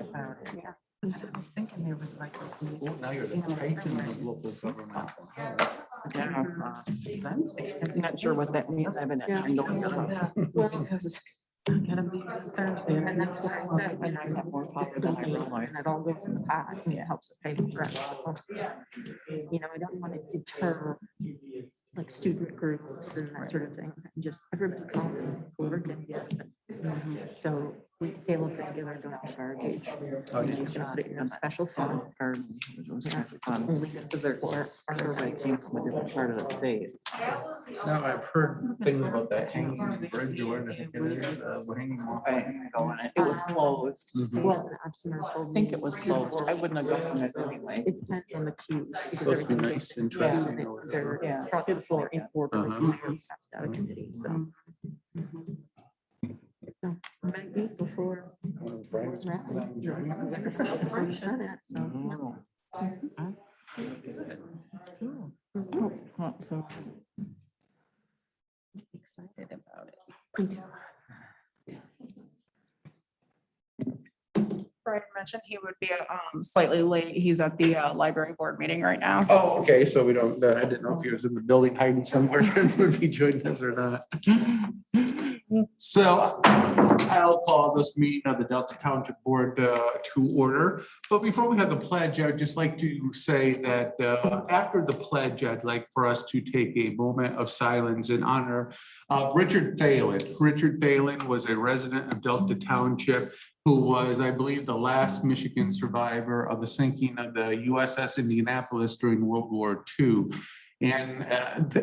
about it. Yeah. I was thinking there was like. Well, now you're the titan of local government. Yeah. I'm not sure what that means. I haven't. Yeah. Well, because I gotta be Thursday. And that's what I said, you know, I got more power than I realized. and it all goes in the pot, and it helps pay the rest. You know, I don't want to deter like student groups and that sort of thing, just everybody come, whoever can get. So we able to put together a donor gauge. Oh, did you? We're gonna put it in a special fund. Only because their survey came from a different part of the state. Now, I've heard things about that hanging bridge or whatever I think it is, we're hanging off. It was closed. Mhm. Well, I'm sorry. I think it was closed. I wouldn't have gone on it anyway. It depends on the queue. because Supposed to be everything nice, gets- interesting, yeah, or they're whatever. Yeah. across the floor in order. Uh-huh. Passed out of committee, so. So, might be before. Brian's- So Excited about it. Brian mentioned he would be slightly late. He's at the library board meeting right now. Oh, okay, so we don't, I didn't know if he was in the building hiding somewhere and would be joining us or not. So I'll call this meeting of the Delta Township Board to order. But before we have the pledge, I'd just like to say that after the pledge, I'd like for us to take a moment of silence in honor of Richard Thalen. Richard Thalen was a resident of Delta Township who was, I believe, the last Michigan survivor of the sinking of the USS Indianapolis during World War II. And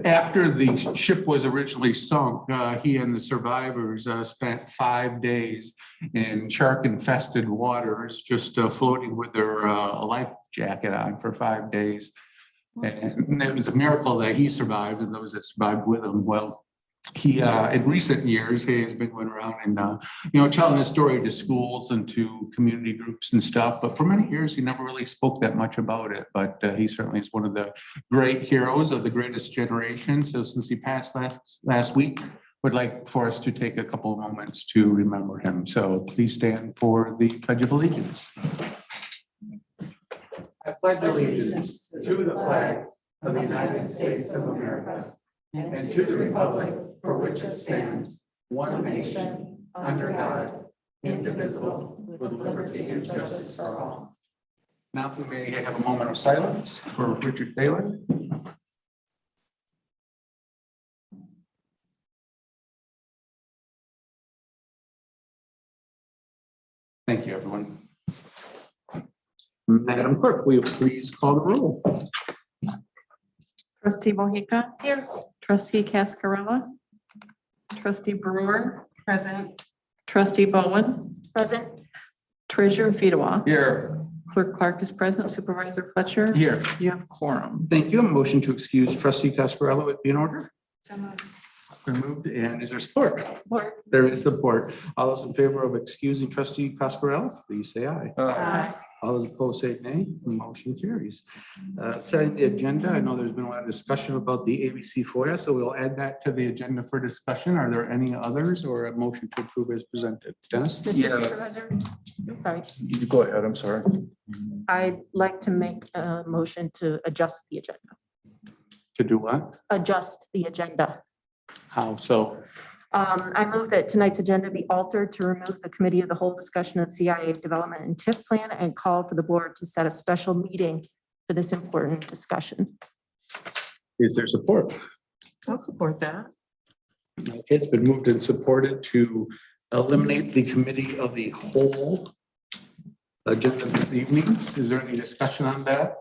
after the ship was originally sunk, he and the survivors spent 5 days in shark-infested waters, just floating with their life jacket on for 5 days. And it was a miracle that he survived and those that survived with him. Well, he, in recent years, he has been going around and, telling his story to schools and to community groups and stuff. But for many years, he never really spoke that much about it. But he certainly is one of the great heroes of the greatest generation. So since he passed last week, would like for us to take a couple of moments to remember him. So please stand for the Pledge of Allegiance. I pledge allegiance to the flag of the United States of America and to the republic for which it stands, one nation, under God, indivisible, with liberty and justice for all. Now we may have a moment of silence for Richard Thalen. Thank you, everyone. Madam Clerk, will you please call the roll? Trustee Mohica. Here. Trustee Cascarella. Trustee Brewer. Present. Trustee Bowen. Present. Treasurer Fedewa. Here. Clerk Clark is present. Supervisor Fletcher. Here. You have quorum. Thank you. A motion to excuse Trustee Cascarella would be in order. Been moved, and is there support? Support. There is support. All those in favor of excusing Trustee Cascarella, please say aye. Aye. All those opposed say nay. The motion carries. Setting the agenda, I know there's been a lot of discussion about the ABC FOIA, so we'll add that to the agenda for discussion. Are there any others or a motion to approve as presented? Dennis? Supervisor? Sorry, You go ahead, I'm sorry. I'd like to make a motion to adjust the agenda. To do what? Adjust the agenda. How so? I move that tonight's agenda be altered to remove the committee of the whole discussion of CIA development and TIF plan and call for the board to set a special meeting for this important discussion. Is there support? I'll support that. Okay, it's been moved and supported to eliminate the committee of the whole agenda this evening. Is there any discussion on that?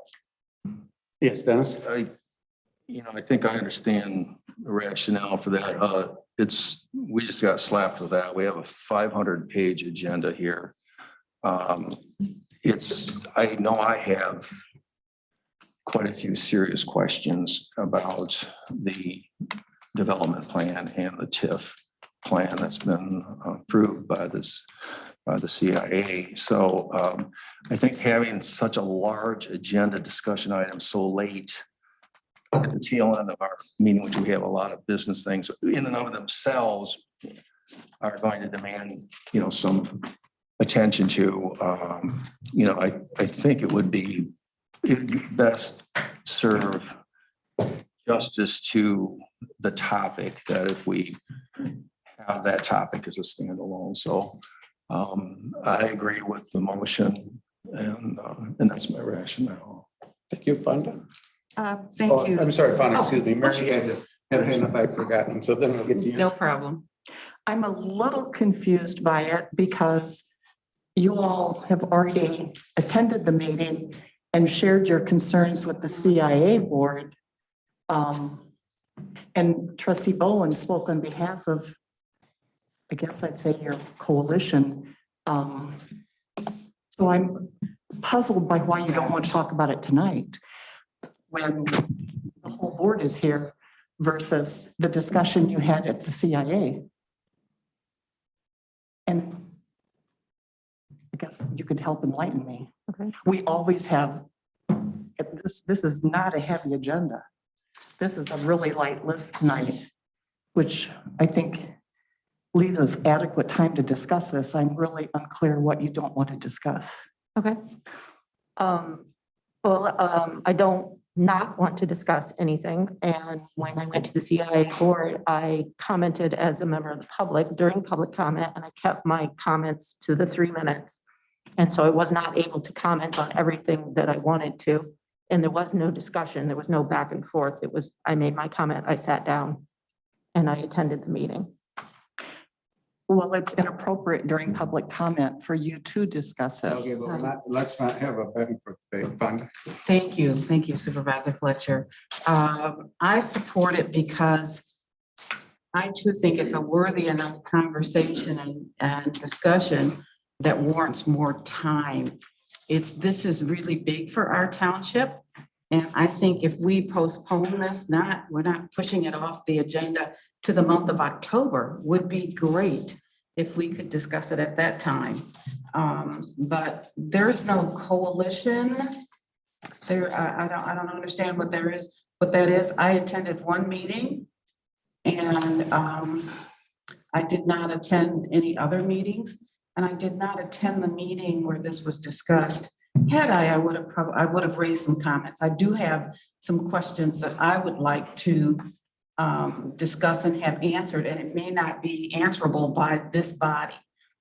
Yes, Dennis? I think I understand the rationale for that. We just got slapped with that. We have a 500-page agenda here. I know I have quite a few serious questions about the development plan and the TIF plan that's been approved by the CIA. So I think having such a large agenda discussion item so late at the tail end of our meeting, which we have a lot of business things in and of themselves are going to demand, some attention to. You know, I think it would be best serve justice to the topic that if we have that topic as a standalone. So I agree with the motion and that's my rationale. Thank you, Fonda. Thank you. I'm sorry, Fonda, Oh, excuse me. Mary sure. had her hand up, I'd forgotten, so then we'll get to you. No problem. I'm a little confused by it because you all have already attended the meeting and shared your concerns with the CIA board. And trustee Bowen spoke on behalf of, I guess I'd say your coalition. So I'm puzzled by why you don't want to talk about it tonight when the whole board is here versus the discussion you had at the CIA. And I guess you could help enlighten me. Okay. We always have, this is not a heavy agenda. This is a really light lift tonight, which I think leaves us adequate time to discuss this. I'm really unclear what you don't want to discuss. Okay. I don't not want to discuss anything. And when I went to the CIA board, I commented as a member of the public during public comment, and I kept my comments to the 3 minutes. And so I was not able to comment on everything that I wanted to. And there was no discussion. There was no back and forth. It was, I made my comment, I sat down and I attended the meeting. Well, it's inappropriate during public comment for you to discuss Okay, it. but let's not have a back and forth debate. Fonda. Thank you. Thank you, Supervisor Fletcher. I support it because I too think it's a worthy enough conversation and discussion that warrants more time. This is really big for our township. And I think if we postpone this, we're not pushing it off the agenda to the month of October, would be great if we could discuss it at that time. But there's no coalition there. I don't understand what there is, what that is. I attended one meeting and I did not attend any other meetings, and I did not attend the meeting where this was discussed. Had I would have raised some comments. I do have some questions that I would like to discuss and have answered, and it may not be answerable by this body.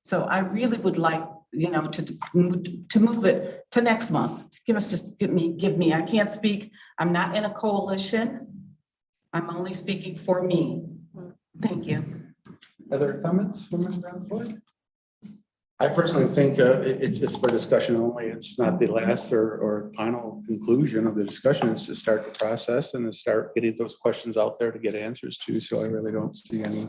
So I really would like, to move it to next month. Give me, I can't speak. I'm not in a coalition. I'm only speaking for me. Thank you. Other comments from members on the board? I personally think it's for discussion only. It's not the last or final conclusion of the discussion. It's to start the process and to start getting those questions out there to get answers to. So I really don't see any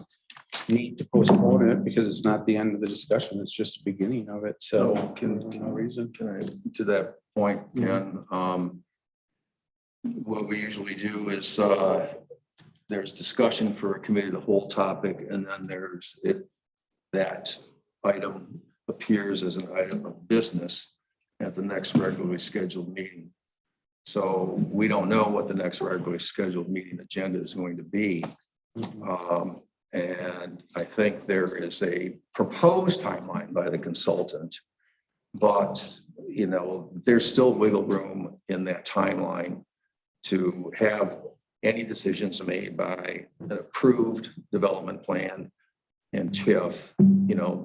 need to postpone it because it's not the end of the discussion. It's just the beginning of it. So no reason. Can I, to that point, Ken, what we usually do is there's discussion for a committee of the whole topic, and then there's that item appears as an item of business at the next regularly scheduled meeting. So we don't know what the next regularly scheduled meeting agenda is going to be. And I think there is a proposed timeline by the consultant, but there's still wiggle room in that timeline to have any decisions made by an approved development plan and TIF,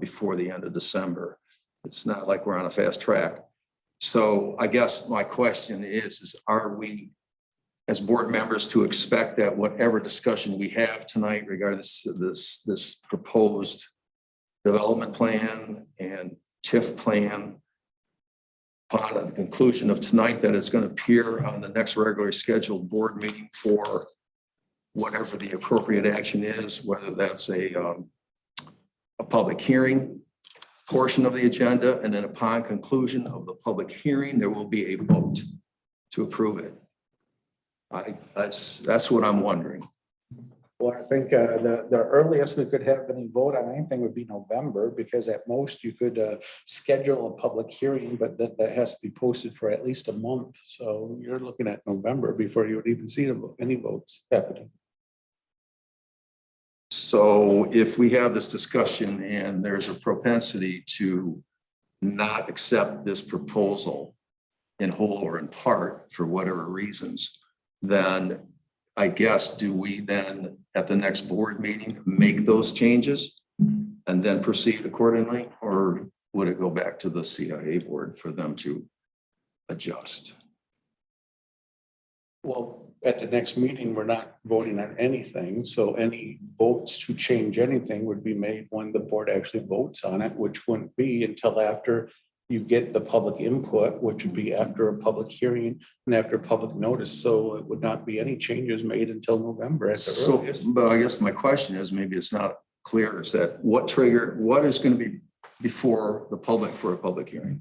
before the end of December. It's not like we're on a fast track. So I guess my question is are we as board members to expect that whatever discussion we have tonight regarding this proposed development plan and TIF plan, upon the conclusion of tonight, that it's going to appear on the next regularly scheduled board meeting for whatever the appropriate action is, whether that's a public hearing portion of the agenda, and then upon conclusion of the public hearing, there will be a vote to approve it. That's what I'm wondering. Well, I think the earliest we could have any vote on anything would be November, because at most you could schedule a public hearing, but that has to be posted for at least a month. So you're looking at November before you would even see any votes happening. So if we have this discussion and there's a propensity to not accept this proposal in whole or in part for whatever reasons, then I guess, do we then at the next board meeting make those changes and then proceed accordingly? Or would it go back to the CIA board for them to adjust? Well, at the next meeting, we're not voting on anything, so any votes to change anything would be made when the board actually votes on it, which wouldn't be until after you get the public input, which would be after a public hearing and after public notice. So it would not be any changes made until November at the So, earliest. but I guess my question is, maybe it's not clear, is that what is going to be before the public for a public hearing?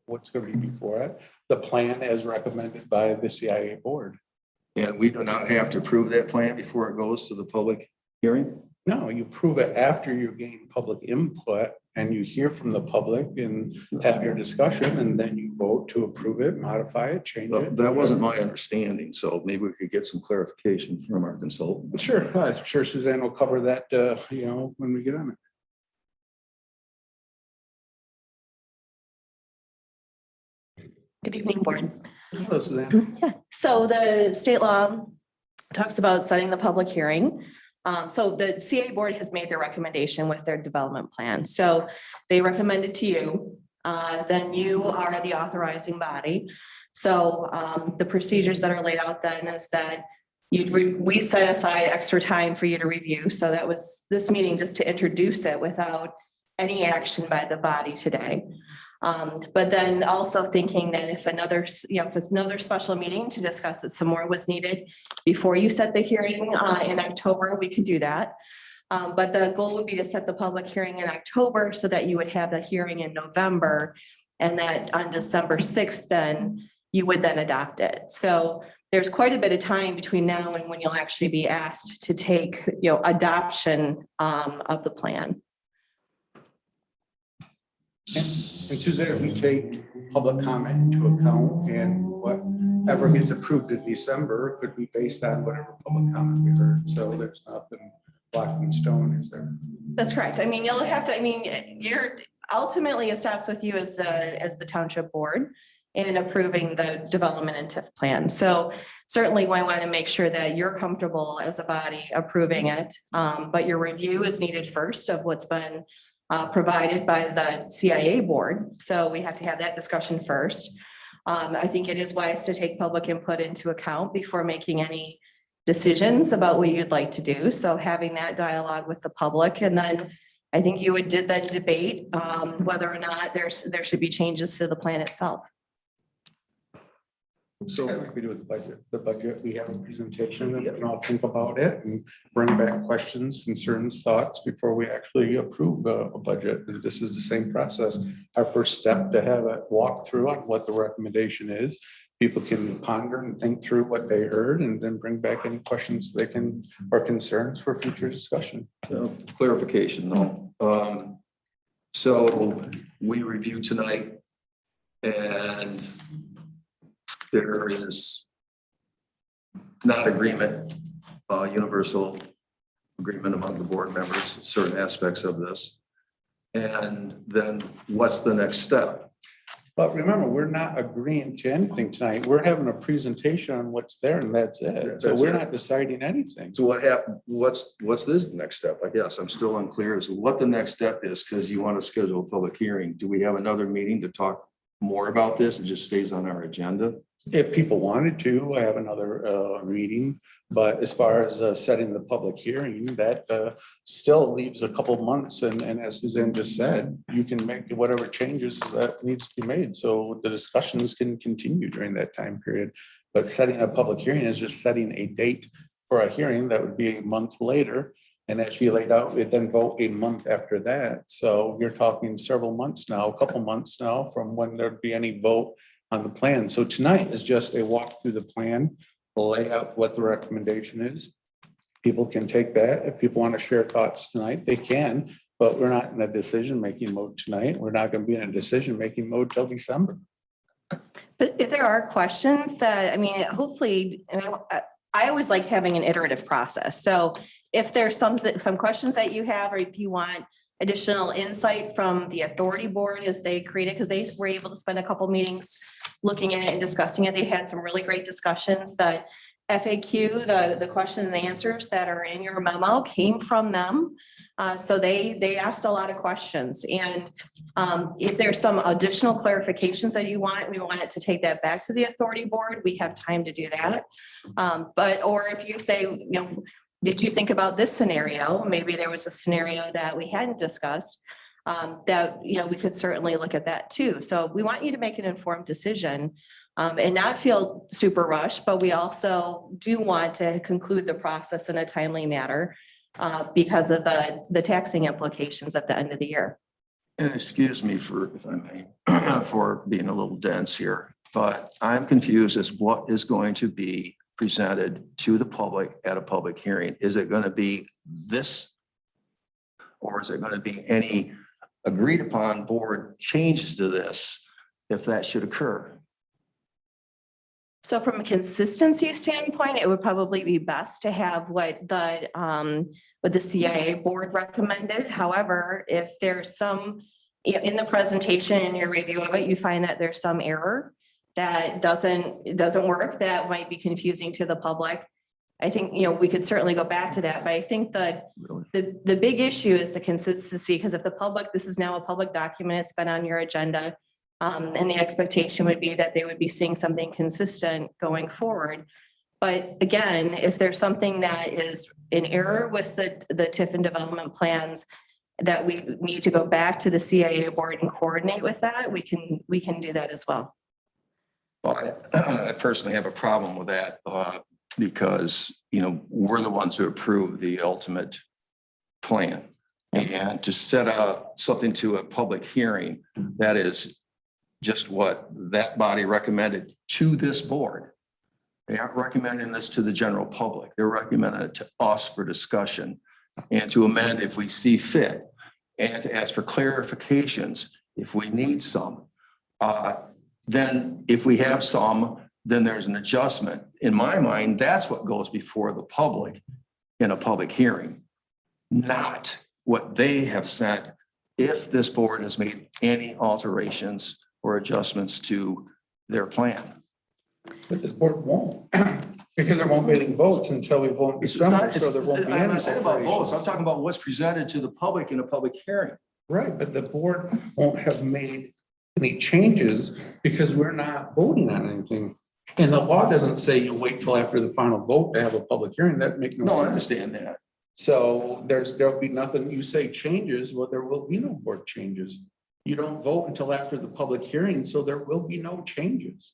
What's going to be before it? The plan as recommended by the CIA board. And we do not have to approve that plan before it goes to the public hearing? No, you prove it after you gain public input and you hear from the public and have your discussion, and then you vote to approve it, modify it, change it. That wasn't my understanding, so maybe we could get some clarification from our consultant. Sure, I'm sure Suzanne will cover that, when we get on it. Good evening, board. Hello, Suzanne. Yeah, so the state law talks about setting the public hearing. So the CA board has made their recommendation with their development plan. So they recommend it to you. Then you are the authorizing body. So the procedures that are laid out then is that we set aside extra time for you to review. So that was this meeting just to introduce it without any action by the body today. But then also thinking that if it's another special meeting to discuss it some more was needed before you set the hearing in October, we could do that. But the goal would be to set the public hearing in October so that you would have the hearing in November, and that on December 6th, then you would then adopt it. So there's quite a bit of time between now and when you'll actually be asked to take, adoption of the plan. And Suzanne, we take public comment into account, and whatever gets approved in December could be based on whatever public comment we heard. So there's nothing locked in stone, is there? That's correct. I mean, you'll have to, you're ultimately, it stops with you as the township board in approving the development and TIF plan. So certainly we want to make sure that you're comfortable as a body approving it. But your review is needed first of what's been provided by the CIA board. So we have to have that discussion first. I think it is wise to take public input into account before making any decisions about what you'd like to do. So having that dialogue with the public, and then I think you would then debate whether or not there should be changes to the plan itself. So like we do with the budget, we have a presentation and we can all think about it and bring back questions, concerns, thoughts before we actually approve a budget. And this is the same process. Our first step to have a walkthrough on what the recommendation is. People can ponder and think through what they heard and then bring back any questions they can or concerns for future discussion. So, clarification though. So we review tonight, and there is not agreement, universal agreement among the board members, certain aspects of this. And then what's the next step? But remember, we're not agreeing to anything tonight. We're having a presentation on what's there and that's it. So That's we're it. not deciding anything. So what happened, what's this next step? I guess I'm still unclear as to what the next step is, because you want to schedule a public hearing. Do we have another meeting to talk more about this? It just stays on our agenda? If people wanted to, I have another reading, but as far as setting the public hearing, that still leaves a couple of months. And as Suzanne just said, you can make whatever changes that needs to be made. So the discussions can continue during that time period. But setting a public hearing is just setting a date for a hearing that would be a month later. And as she laid out, we then vote a month after that. So you're talking several months now, a couple months now from when there'd be any vote on the plan. So tonight is just a walk through the plan, lay out what the recommendation is. People can take that. If people want to share thoughts tonight, they can, but we're not in a decision-making mode tonight. We're not going to be in a decision-making mode till December. But if there are questions that, hopefully, I always like having an iterative process. So if there's some questions that you have, or if you want additional insight from the authority board as they created, because they were able to spend a couple meetings looking at it and discussing it. They had some really great discussions. That FAQ, the question and answers that are in your memo came from them. So they asked a lot of questions, and if there's some additional clarifications that you want, we wanted to take that back to the authority board. We have time to do that. Or if you say, you know, did you think about this scenario? Maybe there was a scenario that we hadn't discussed, that, you know, we could certainly look at that too. So we want you to make an informed decision, and not feel super rushed, but we also do want to conclude the process in a timely manner, because of the taxing implications at the end of the year. And excuse me for, if I may, for being a little dense here, but I'm confused as what is going to be presented to the public at a public hearing. Is it going to be this? Or is it going to be any agreed upon board changes to this if that should occur? So from a consistency standpoint, it would probably be best to have what the CIA board recommended. However, if there's some, in the presentation and your review of it, you find that there's some error that doesn't work, that might be confusing to the public, I think, you know, we could certainly go back to that. But I think that the big issue is the consistency, because if the public, this is now a public document, it's been on your agenda. And the expectation would be that they would be seeing something consistent going forward. But again, if there's something that is in error with the TIF and development plans, that we need to go back to the CIA board and coordinate with that, we can do that as well. Well, I personally have a problem with that, because, you know, we're the ones who approve the ultimate plan. And to set out something to a public hearing, that is just what that body recommended to this board. They aren't recommending this to the general public. They're recommending it to us for discussion and to amend if we see fit, and to ask for clarifications if we need some. Then if we have some, then there's an adjustment. In my mind, that's what goes before the public in a public hearing, not what they have sent if this board has made any alterations or adjustments to their plan. But this board won't, because there won't be any votes until we vote in December, so there won't be I'm any. not saying about votes. I'm alterations. talking about what's presented to the public in a public hearing. Right, but the board won't have made any changes because we're not voting on anything. And the law doesn't say you wait till after the final vote to have a public hearing. That makes no sense. No, I understand that. So there'll be nothing, you say changes, well, there will be no board changes. You don't vote until after the public hearing, so there will be no changes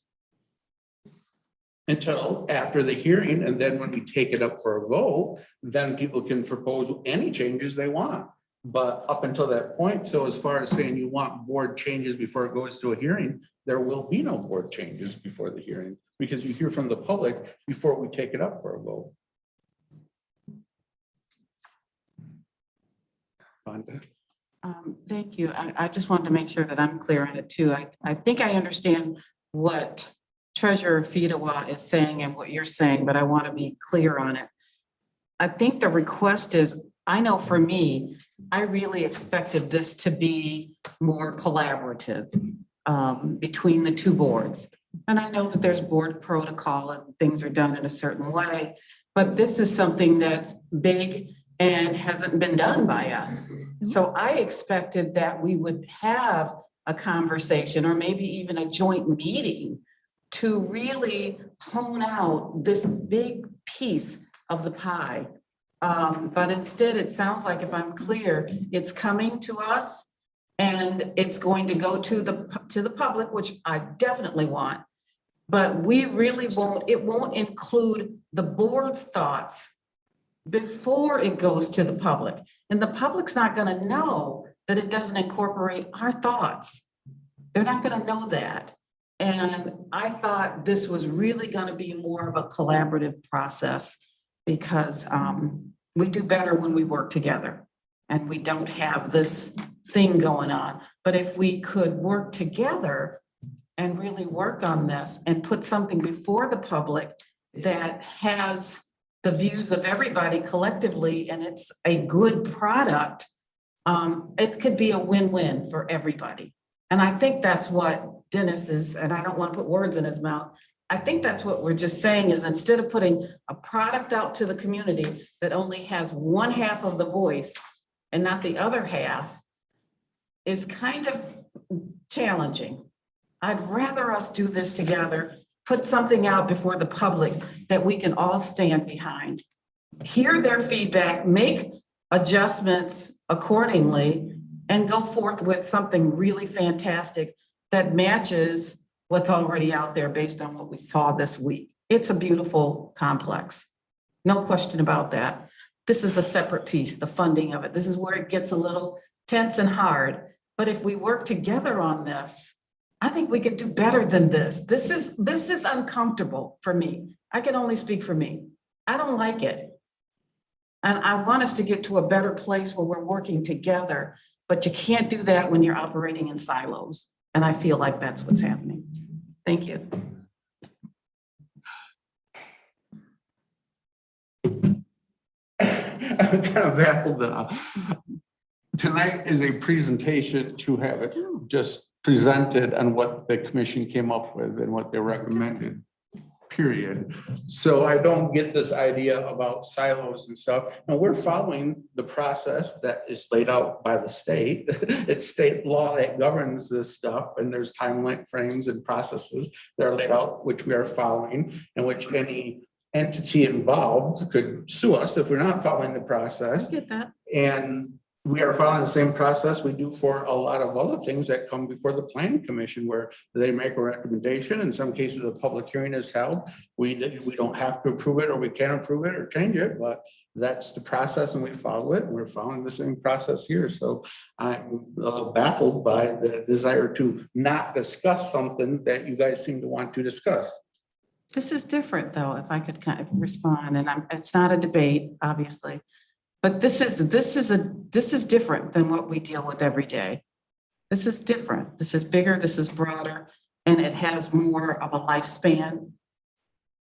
until after the hearing. And then when we take it up for a vote, then people can propose any changes they want. But up until that point, so as far as saying you want board changes before it goes to a hearing, there will be no board changes before the hearing, because you hear from the public before we take it up for a vote. Thank you. I just wanted to make sure that I'm clear on it too. I think I understand what Treasurer Fedewa is saying and what you're saying, but I want to be clear on it. I think the request is, I know for me, I really expected this to be more collaborative between the two boards. And I know that there's board protocol and things are done in a certain way, but this is something that's big and hasn't been done by us. So I expected that we would have a conversation or maybe even a joint meeting to really hone out this big piece of the pie. But instead, it sounds like, if I'm clear, it's coming to us and it's going to go to the public, which I definitely want. But we really it won't include the board's thoughts before it goes to the public. And the public's not gonna know that it doesn't incorporate our thoughts. They're not gonna know that. And I thought this was really gonna be more of a collaborative process, because we do better when we work together and we don't have this thing going on. But if we could work together and really work on this and put something before the public that has the views of everybody collectively, and it's a good product, it could be a win-win for everybody. And I think that's what Dennis is, and I don't want to put words in his mouth. I think that's what we're just saying is instead of putting a product out to the community that only has one half of the voice and not the other half is kind of challenging. I'd rather us do this together, put something out before the public that we can all stand behind. Hear their feedback, make adjustments accordingly, and go forth with something really fantastic that matches what's already out there based on what we saw this week. It's a beautiful complex. No question about that. This is a separate piece, the funding of it. This is where it gets a little tense and hard. But if we work together on this, I think we can do better than this. This is uncomfortable for me. I can only speak for me. I don't like it. And I want us to get to a better place where we're working together, but you can't do that when you're operating in silos. And I feel like that's what's happening. Thank you. I'm kind of baffled. Tonight is a presentation to have it just presented on what the commission came up with and what they recommended, period. So I don't get this idea about silos and stuff. And we're following the process that is laid out by the state. It's state law that governs this stuff, and there's timeline frames and processes that are laid out, which we are following, and which any entity involved could sue us if we're not following the process. I get that. And we are following the same process we do for a lot of other things that come before the planning commission, where they make a recommendation. In some cases, a public hearing is held. We don't have to approve it, or we can't approve it or change it, but that's the process and we follow it. We're following the same process here. So I'm baffled by the desire to not discuss something that you guys seem to want to discuss. This is different though, if I could kind of respond, and it's not a debate, obviously. But this is different than what we deal with every day. This is different. This is bigger, this is broader, and it has more of a lifespan.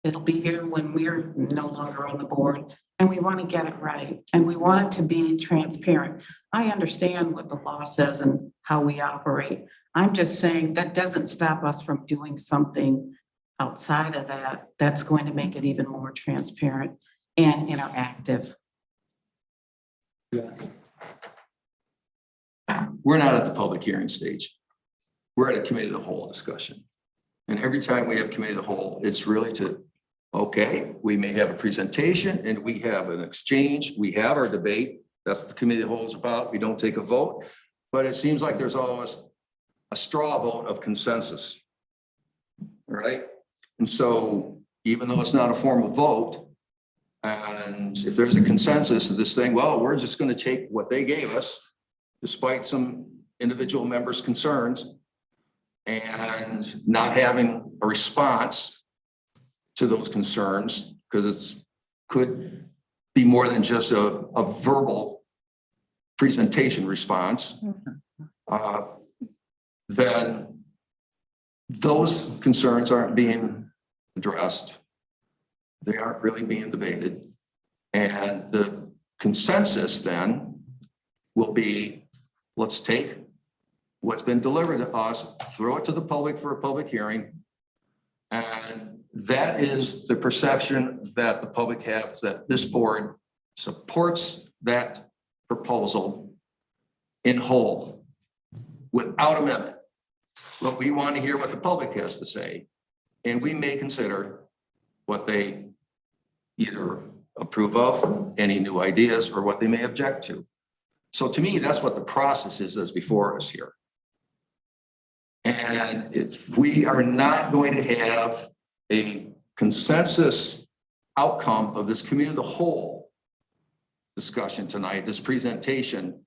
It'll be here when we're no longer on the board, and we want to get it right, and we want it to be transparent. I understand what the law says and how we operate. I'm just saying that doesn't stop us from doing something outside of that that's going to make it even more transparent and interactive. Yes. We're not at the public hearing stage. We're at a committee of the whole discussion. And every time we have committee of the whole, it's really to, okay, we may have a presentation and we have an exchange, we have our debate. That's what the committee of the whole is about. We don't take a vote, but it seems like there's always a straw vote of consensus. Right? And so even though it's not a formal vote, and if there's a consensus of this thing, well, we're just going to take what they gave us, despite some individual members' concerns, and not having a response to those concerns, because it could be more than just a verbal presentation response, then those concerns aren't being addressed. They aren't really being debated. And the consensus then will be, let's take what's been delivered to us, throw it to the public for a public hearing. And that is the perception that the public has, that this board supports that proposal in whole, without amendment. But we want to hear what the public has to say. And we may consider what they either approve of, any new ideas, or what they may object to. So to me, that's what the process is that's before us here. And if we are not going to have a consensus outcome of this committee of the whole discussion tonight, this presentation,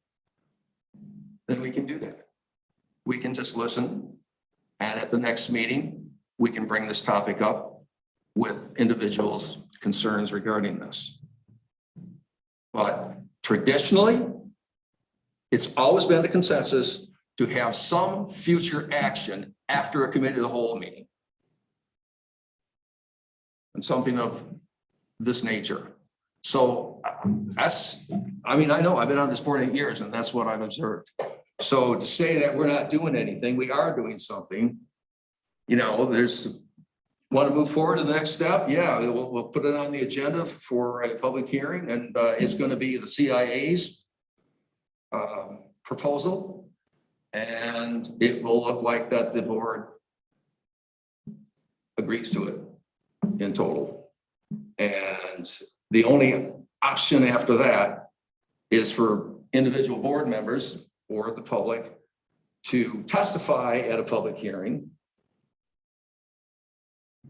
then we can do that. We can just listen, and at the next meeting, we can bring this topic up with individuals' concerns regarding this. But traditionally, it's always been the consensus to have some future action after a committee of the whole meeting. And something of this nature. So that's, I mean, I know, I've been on this board 8 years and that's what I've observed. So to say that we're not doing anything, we are doing something. You know, there's, want to move forward to the next step? Yeah, we'll put it on the agenda for a public hearing and it's going to be the CIA's proposal. And it will look like that the board agrees to it in total. And the only option after that is for individual board members or the public to testify at a public hearing.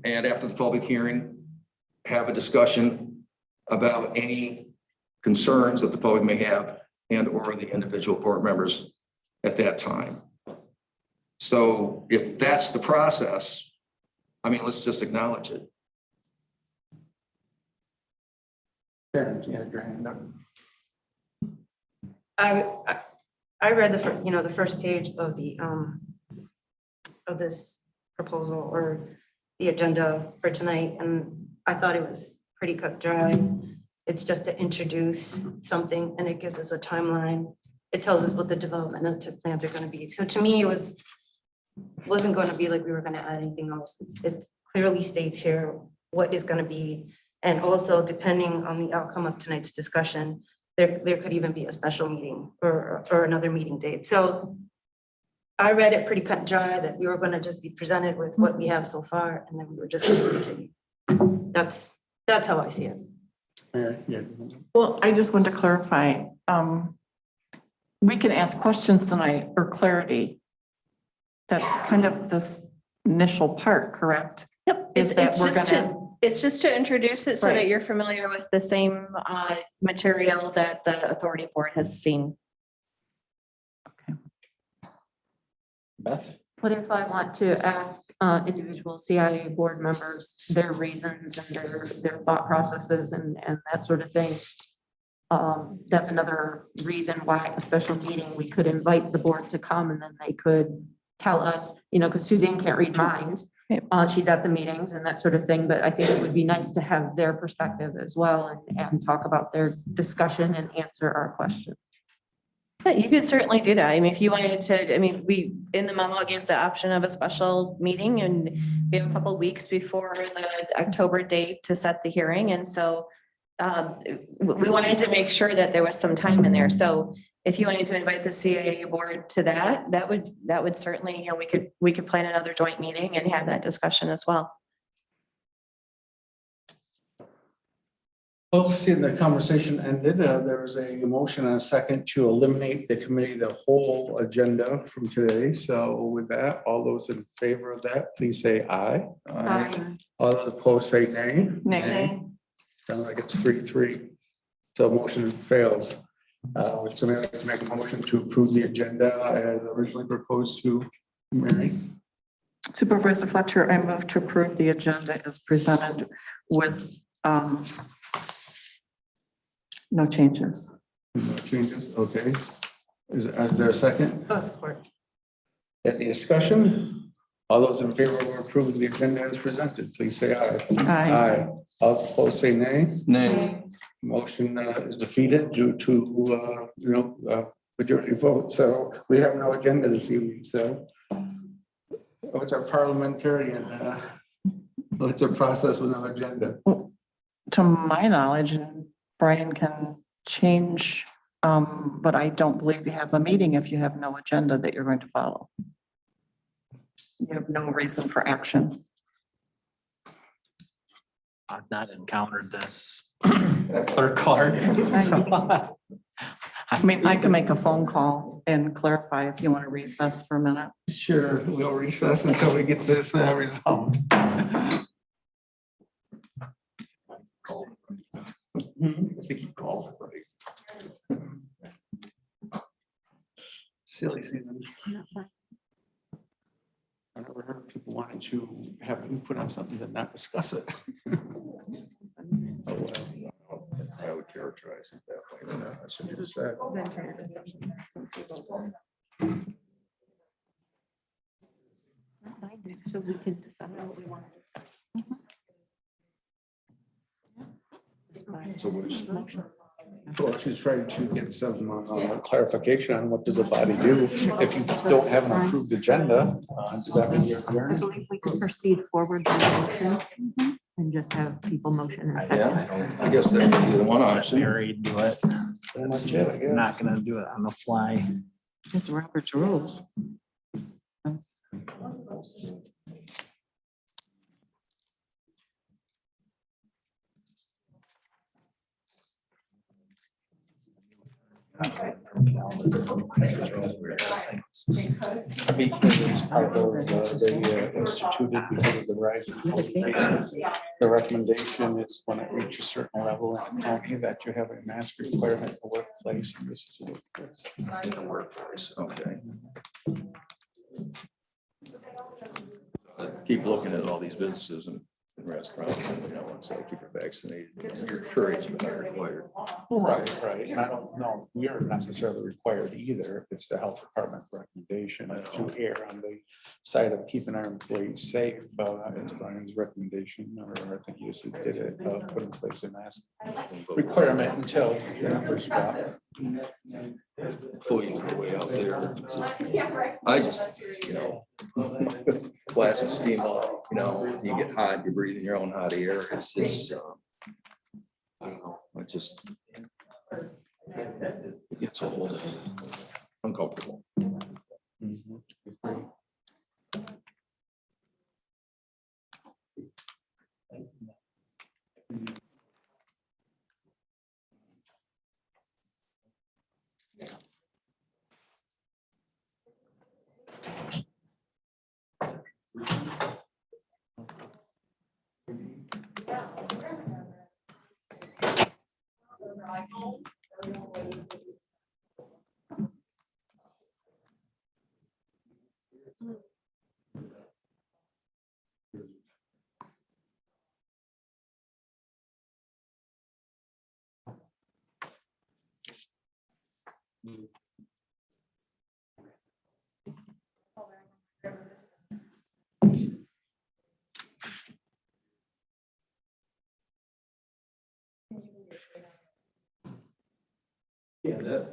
And after the public hearing, have a discussion about any concerns that the public may have and or the individual board members at that time. So if that's the process, I mean, let's just acknowledge it. Karen, you had your hand up. I read the first page of the of this proposal or the agenda for tonight, and I thought it was pretty cut dry. It's just to introduce something and it gives us a timeline. It tells us what the development plans are going to be. So to me, it wasn't going to be like we were going to add anything else. It clearly states here what is going to be. And also depending on the outcome of tonight's discussion, there could even be a special meeting or another meeting date. So I read it pretty cut and dry that we were going to just be presented with what we have so far, and then we were just going to continue. That's how I see it. Mary, yeah. Well, I just want to clarify, we can ask questions tonight or clarity. That's kind of this initial part, correct? Yep, Is that it's we're just gonna- to, it's just to introduce it so that Right. you're familiar with the same material that the authority board has seen. Beth? What if I want to ask individual CIA board members their reasons and their thought processes and that sort of thing? That's another reason why a special meeting, we could invite the board to come and then they could tell us, you know, because Suzanne can't read minds. She's at the meetings and that sort of thing, but I think it would be nice to have their perspective as well and talk about their discussion and answer our questions. Yeah, you could certainly do that. I mean, if you wanted to, I mean, we, in the memo, it gives the option of a special meeting and we have a couple of weeks before the October date to set the hearing. And so we wanted to make sure that there was some time in there. So if you wanted to invite the CAA board to that would certainly, you know, we could plan another joint meeting and have that discussion as well. Well, seeing the conversation ended, there was a motion and a second to eliminate the committee, the whole agenda from today. So with that, all those in favor of that, please say aye. Aye. All those opposed say nay. Nay. Sounds like it's 3-3. So motion fails. Would somebody like to make a motion to approve the agenda as originally proposed to Mary? Supervisor Fletcher, I move to approve the agenda as presented with no changes. No changes, okay. Is there a second? No support. Any discussion? All those in favor of approving the agenda as presented, please say aye. Aye. All those opposed say nay. Nay. Motion is defeated due to, majority vote. So we have no agenda this evening, so. What's our parliamentarian, what's our process with no agenda? To my knowledge, and Brian can change, but I don't believe you have a meeting if you have no agenda that you're going to follow. You have no reason for action. I've not encountered this clerk card. I mean, I can make a phone call and clarify if you want to recess for a minute. Sure, we'll recess until we get this resolved. I think you called it right. Silly season. I never heard people wanting to have input on something and not discuss it. Oh, well, I would characterize it that way. That's what you said. So we can decide what we want. So what is, Well, she's trying to get some clarification on what does a body do if you don't have an approved agenda. Does that mean you're I adjourned? believe we can proceed forward by motion and just have people motion and second. Yeah, I guess that would be the one option. Mary do it. Pretty much it, I guess. Not gonna do it on the fly. It's Robert's rules. Because part of they instituted because of the rise in health cases. The recommendation is when it reaches a certain level in the county that you have a mask requirement in the workplace. And this is a workplace. In the workplace, okay. Keep looking at all these businesses and restaurants, and, you know, once they keep it vaccinated, you're encouraged, but not required. Right, right. And I don't know, if we aren't necessarily required either. If it's the health department's recommendation to err on the side of keeping our employees safe. It's Brian's recommendation, or I think he just did it, put in place a mask requirement until the numbers drop. Employees are way out there. I just, you know, blast of steam off, you know, you get hot, you're breathing your own hot air. It's, I don't know, it just, it gets old, uncomfortable. Yeah, that's.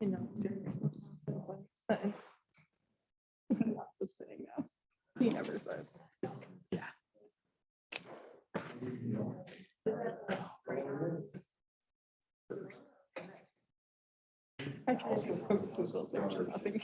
You know, seriously. Say. Not the sitting now. He never said. Yeah. I tried to post Google search or nothing.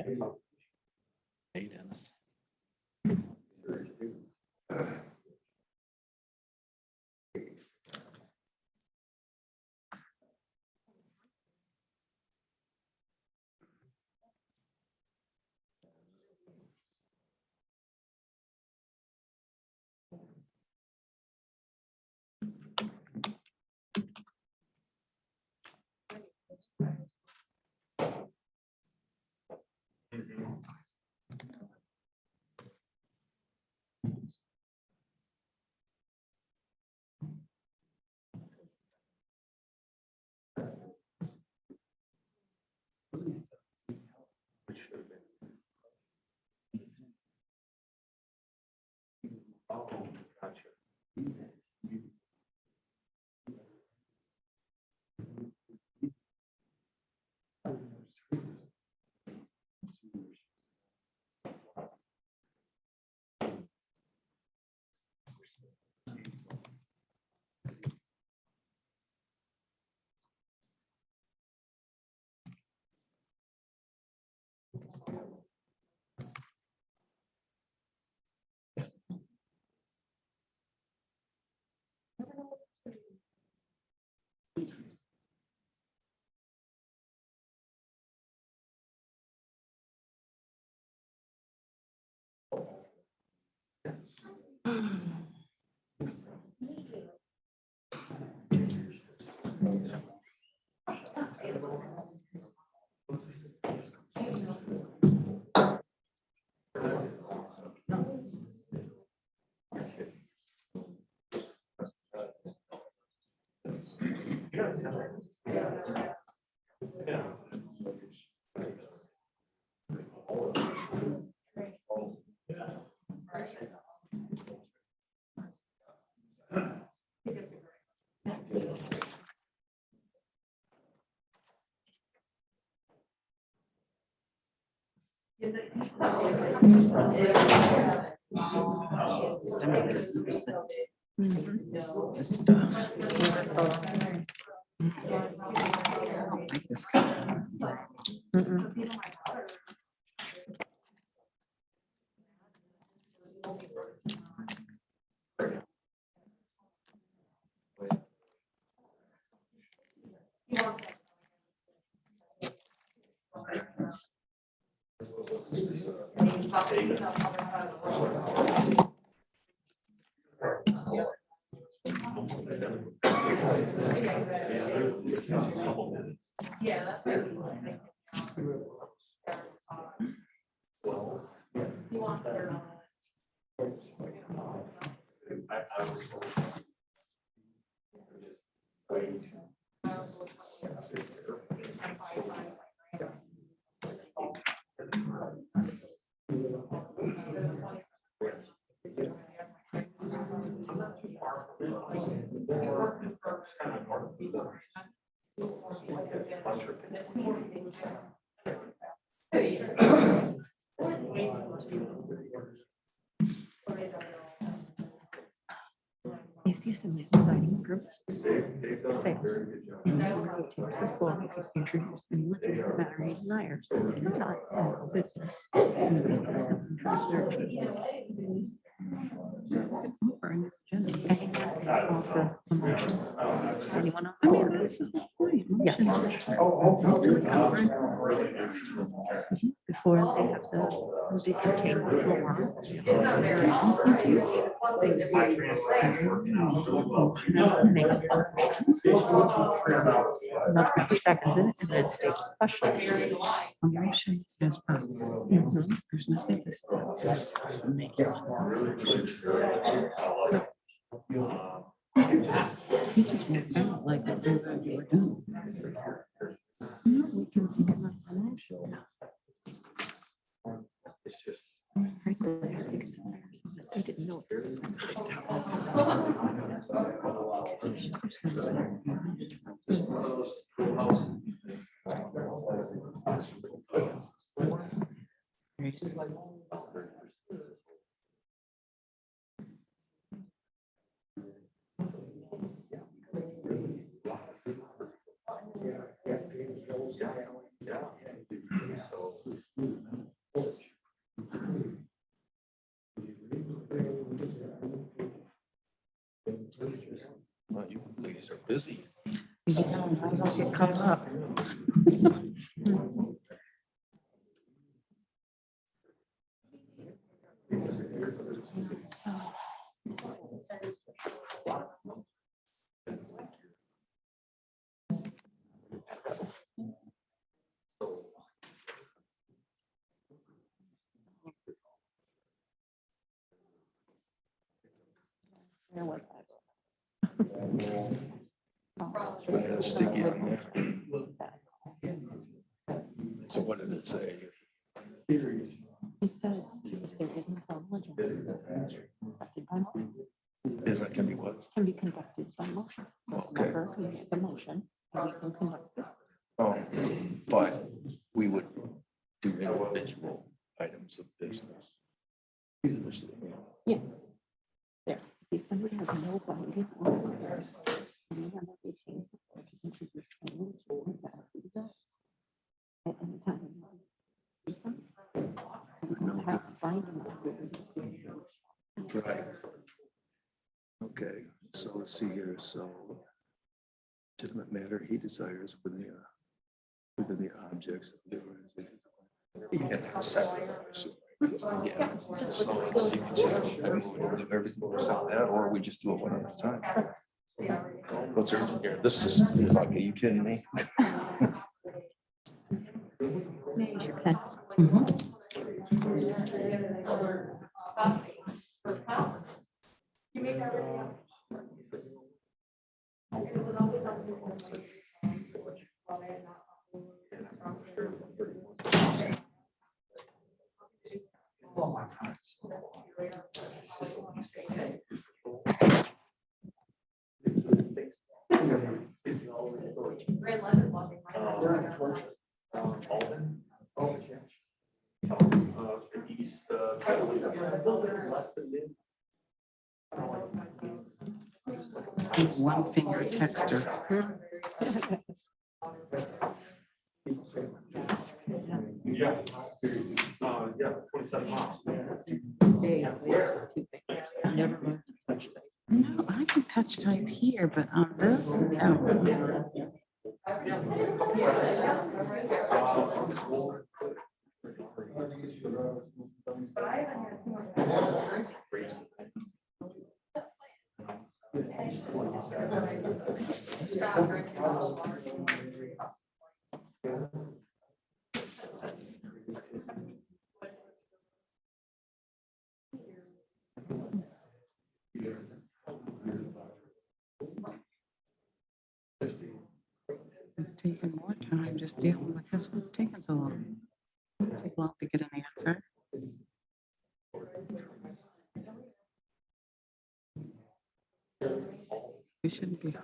Hey, Dennis. Stomach is upset. This stuff. I don't like this kind of- If you send these dividing groups. Introduce and listen to battery deniers. Not business. It's going to self-interest search. Or an agenda. I think that calls for a motion. Anyone on board? Yes. Before they have to take the floor. Makes another second in it and then states the question. A motion as possible. There's nothing that's make it. You just went out like that thing that you were doing. No, we can think about financial. Frankly, I think it's embarrassing that they didn't know. These are busy. Yeah, might as well get caught up. There was It's sticky on there. So what did it say? It said, if there isn't a formal agenda, conducted by motion, Is that can be what? can be conducted by motion. Okay. Member can make the motion, and we can conduct this. Oh, but we would do individual items of business. Yeah. There, if somebody has no binding orders, and they have a change the board to introduce change, and that would be done. At any time. Do something. We don't have binding orders. Right. Okay, so let's see here, so legitimate matter he desires within the objects of the organization. You can't take a second. Yeah, so it's, you can change, I mean, we can do everything except that, or we just do it one at a time. What's urgent here? This is, like, are you kidding me? Use your pen. One finger texter. Yeah. Yeah, 27 miles. Never learned to touch that. No, I can touch type here, but on this, no. It's taking more time just dealing with this. What's taking so long? It'll take long to get an answer. We shouldn't be.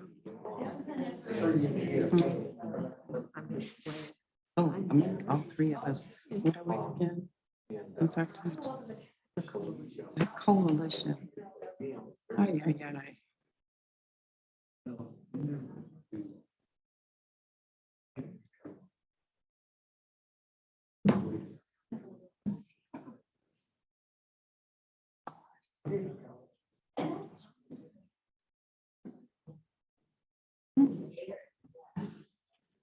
Oh, I mean, all three of us. What are we again? What's our title? The coalition. Oh, yeah.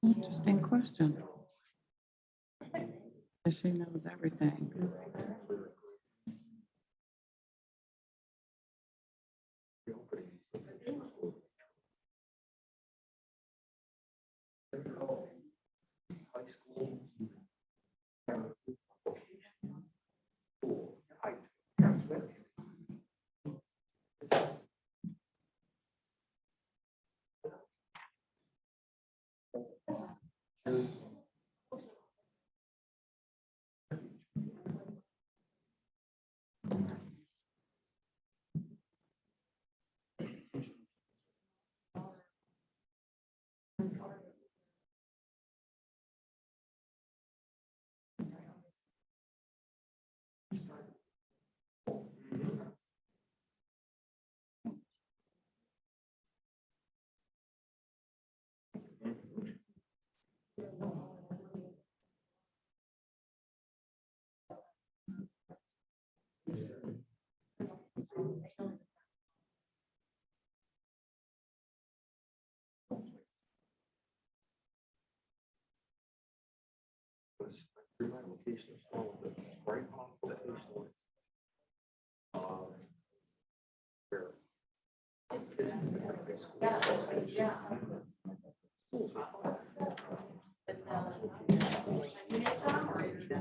Interesting question. She knows everything.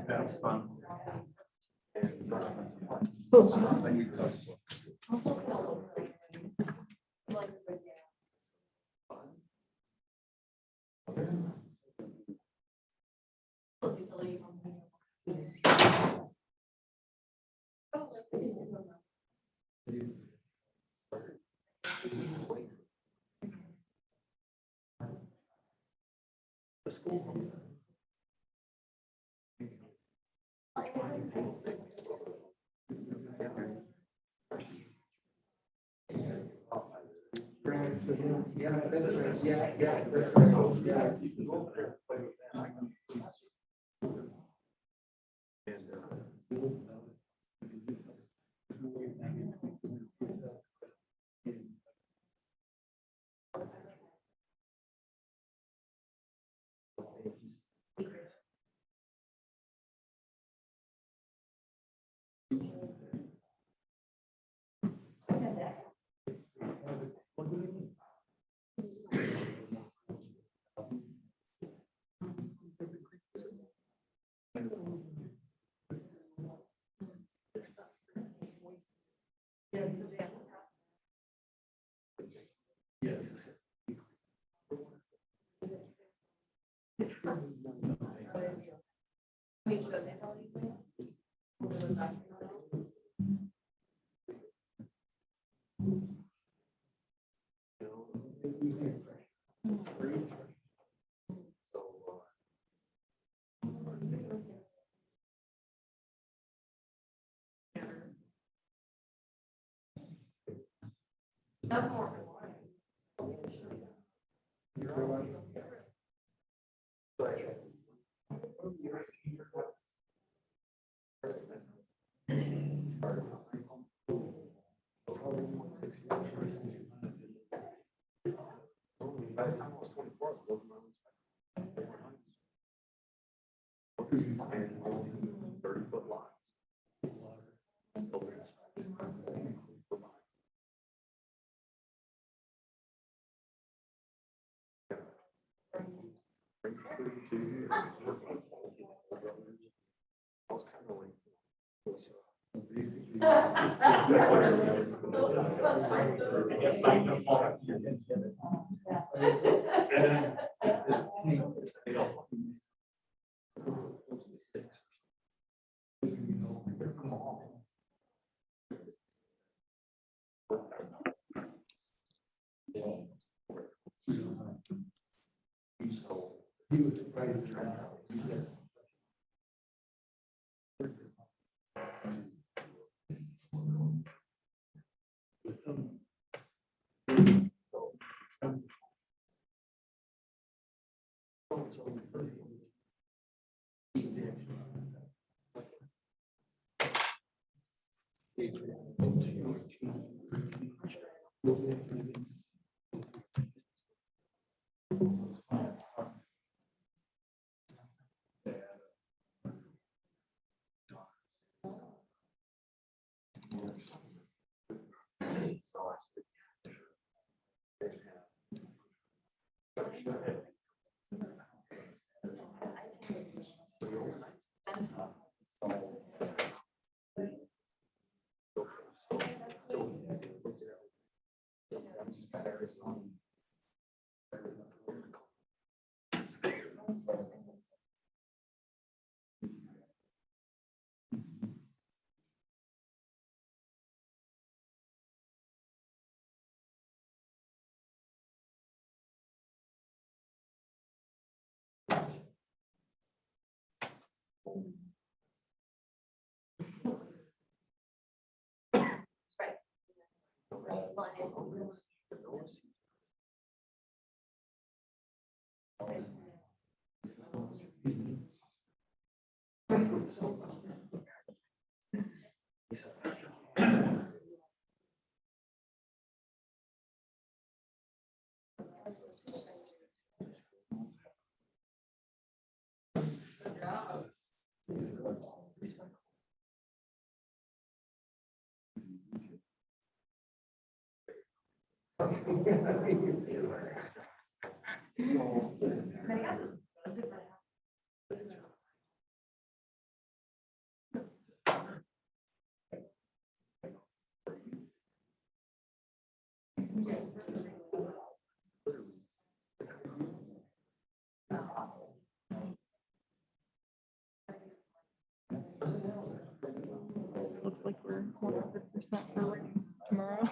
Have fun. Yeah, that's right. Yeah, that's right. Yeah. Looks like we're 100% for rain tomorrow.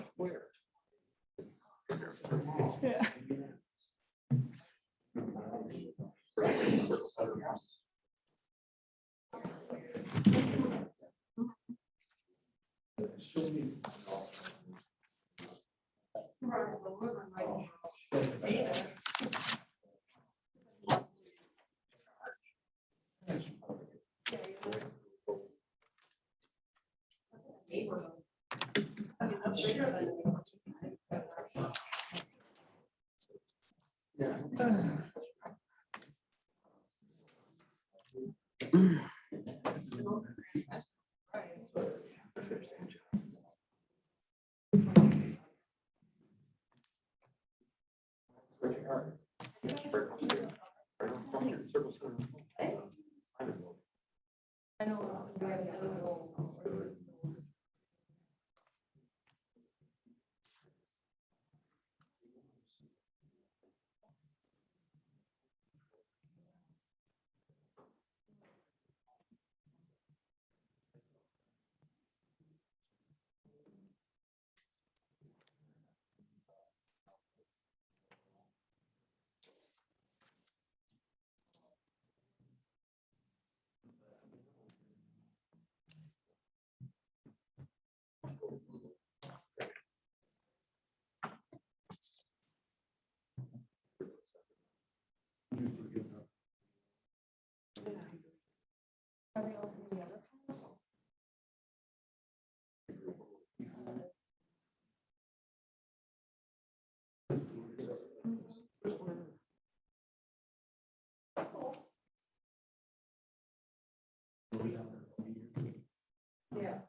Yeah.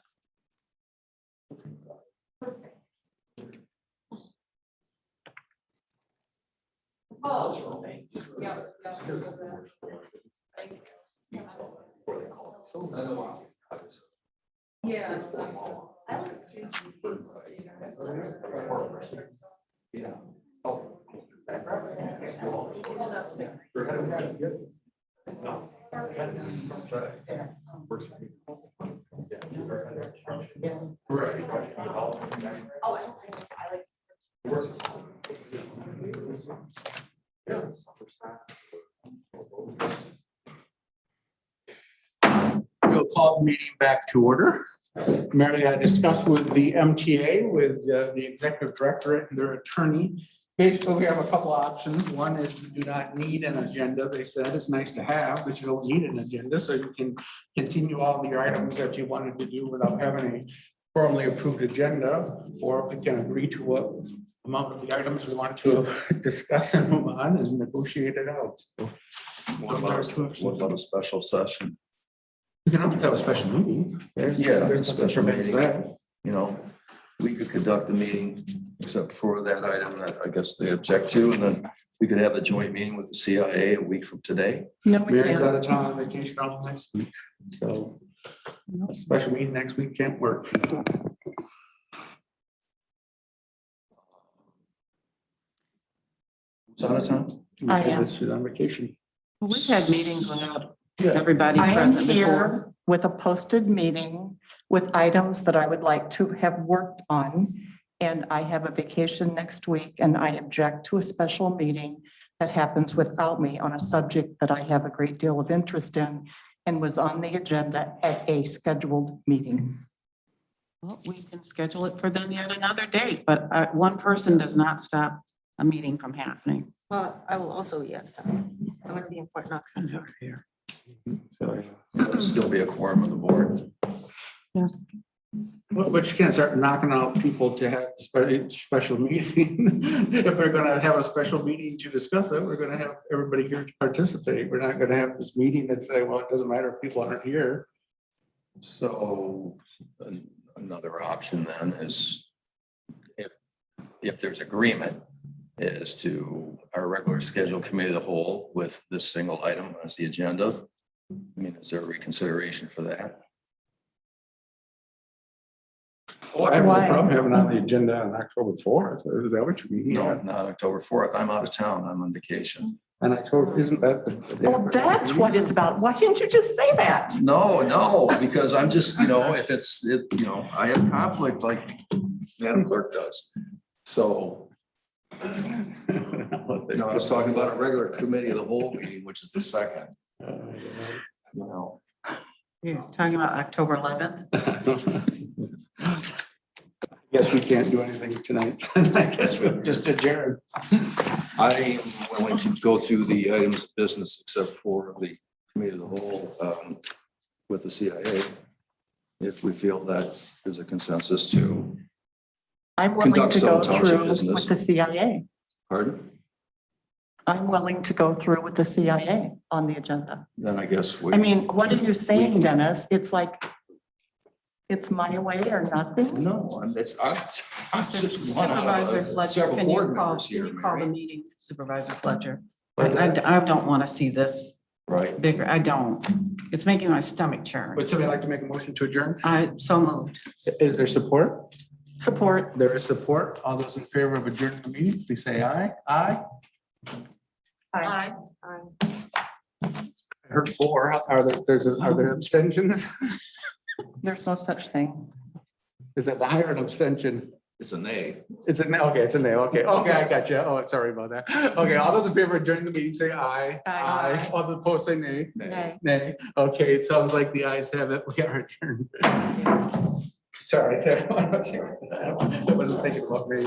We'll call the meeting back to order. Mary, I discussed with the MTA, with the executive director and their attorney. Basically, we have a couple options. One is you do not need an agenda. They said it's nice to have, but you don't need an agenda, so you can continue all the items that you wanted to do without having a formally approved agenda, or we can agree to what amount of the items we want to discuss and move on and negotiate it out. What about a special session? You can always have a special meeting. There's Yeah, nothing special prevents meeting. that. You know, we could conduct the meeting except for that item that I guess they object to, and then we could have a joint meeting with the CIA a week from today. No, we Mary's can't. out of town on vacation all next week, so a special meeting next week can't work. Who's out of town? I am. She's on vacation. We've had meetings without Yeah. everybody I am present before. here with a posted meeting with items that I would like to have worked on. And I have a vacation next week, and I object to a special meeting that happens without me on a subject that I have a great deal of interest in and was on the agenda at a scheduled meeting. Well, we can schedule it for then yet another date, but one person does not stop a meeting from happening. Well, I will also, yeah, I'm gonna be in Fort Knox. Here. There's still be a quorum of the board. Yes. But you can't start knocking out people to have a special meeting. If we're gonna have a special meeting to discuss it, we're gonna have everybody here to participate. We're not gonna have this meeting that say, well, it doesn't matter if people aren't here. So another option then is if there's agreement, is to our regular scheduled committee of the whole with this single item as the agenda. I mean, is there a reconsideration for that? Oh, I have no Why? problem having it on the agenda on October 4th. Is that what you mean? No, not October 4th. I'm out of town. I'm on vacation. And October, isn't that the day Well, after that's next what week? it's about. Why didn't you just say that? No, because I'm just, if it's, I have conflict like Madam Clerk does. So, I was talking about a regular committee of the whole meeting, which is the second, You're talking about October 11th? Guess we can't do anything tonight. I guess we'll just adjourn. I am willing to go through the items of business except for the committee of the whole with the CIA. If we feel that there's a consensus to, I'm willing Conduct to some go township through business. with the CIA. pardon, I'm willing to go through with the CIA on the agenda. then I guess we. I mean, what are you saying, Dennis? It's like, it's my way or nothing? No, I'm just one out Supervisor of Fletcher, several can you board call, members can here, you call the Mary. meeting, Supervisor Fletcher? What's I don't want to see this Right. bigger. I don't. It's making my stomach churn. Would somebody like to make a motion to adjourn? I so moved. Is there support? Support. There is support. All those in favor of adjourning the meeting, please say aye. Aye. Aye. I heard four. Are there abstentions? There's no such thing. Is that the higher an abstention? It's a nay. It's a nay. Okay, it's a nay. Okay, I got you. Oh, sorry about that. Okay, all those in favor of adjourning the meeting, say aye. Aye. All those opposed, say nay. Nay. Nay. Okay, it sounds like the ayes have it. We are adjourned. Sorry. I wasn't thinking about me.